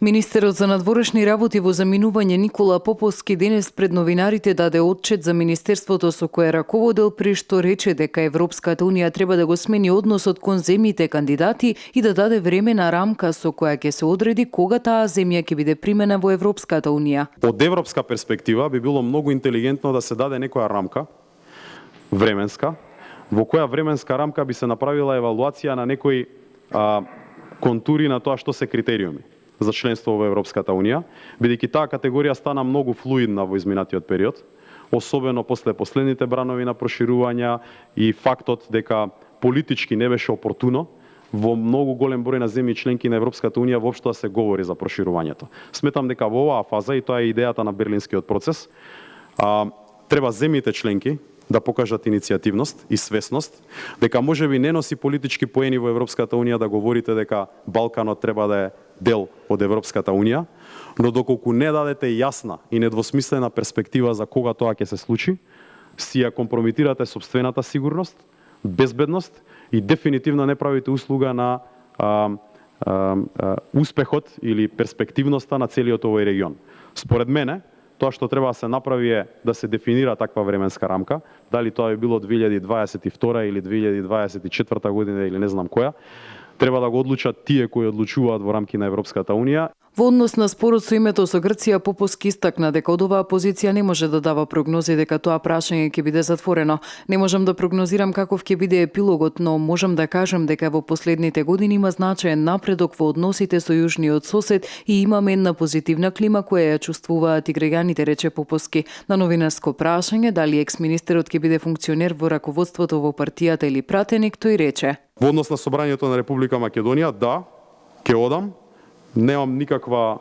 Министерот за надворешни работи во заминување Никола Поповски денес пред новинарите даде отчет за министерството со кое раководел, при што рече дека Европската унија треба да го смени односот кон земјите кандидати и да даде времена рамка со која ќе се одреди кога таа земја ќе биде примена во Европската унија. Од европска перспектива би било многу интелигентно да се даде некоја рамка временска, во која временска рамка би се направила евалуација на некои контури на тоа што се критериуми за членство во Европската унија, бидејќи таа категорија стана многу флуидна во изминатиот период, особено после последните бранови на проширување и фактот дека политички не беше опортуно во многу голем број на земји членки на Европската унија воопшто да се говори за проширувањето. Сметам дека во оваа фаза, и тоа е идејата на Берлинскиот процес, треба земјите членки да покажат иницијативност и свесност, дека можеби не носи политички поени во Европската унија да говорите дека Балканот треба да е дел од Европската унија, но доколку не дадете јасна и недвосмислена перспектива за кога тоа ќе се случи, си ја компромитирате сопствената сигурност, безбедност и дефинитивно не правите услуга на успехот или перспективноста на целиот овој регион. Според мене, тоа што треба да се направи е да се дефинира таква временска рамка, дали тоа би било 2022 или 2024 година или не знам која, треба да го одлучат тие кои одлучуваат во рамки на Европската унија. Во однос на спорот со името со Грција, Поповски истакна дека од оваа позиција не може да дава прогнози дека тоа прашање ќе биде затворено. Не можам да прогнозирам каков ќе биде епилогот, но можам да кажам дека во последните години има значаен напредок во односите со јужниот сосед и имаме една позитивна клима која ја чувствуваат и граѓаните, рече Поповски. На новинарско прашање дали екс-министерот ќе биде функционер во раководството во партијата или пратеник, тој рече: Во однос на собранието на Република Македонија, да, ќе одам. Немам никаква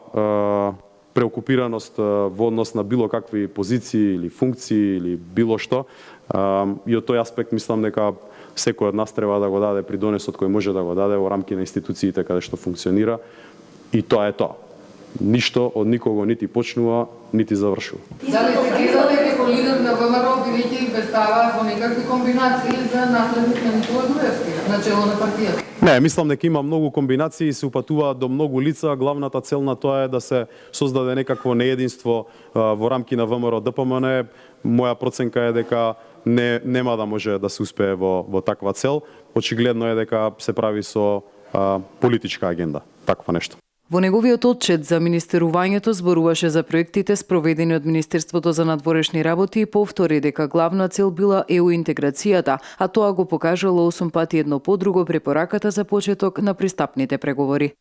преокупираност во однос на било какви позиции или функции или било што. И од тој аспект мислам дека секој од нас треба да го даде придонесот кој може да го даде во рамки на институциите каде што функционира. И тоа е тоа. Ништо од никого нити почнува, нити завршува. Дали се гледате како лидер на ВМРО, бидејќи ги представаат во некакви комбинации за наследник на Никола Груевски, начело на партијата? Не, мислам дека има многу комбинации и се упатуваат до многу лица. Главната цел на тоа е да се создаде некакво неединство во рамки на ВМРО ДПМН. Моја проценка е дека нема да може да се успее во таква цел. Очигледно е дека се прави со политичка агенда, таква нешто. Во неговиот отчет за министерувањето зборуваше за проектите спроведени од Министерството за надворешни работи и повтори дека главна цел била ЕУ интеграцијата, а тоа го покажало 8 пати едно по друго препораката за почеток на пристапните преговори.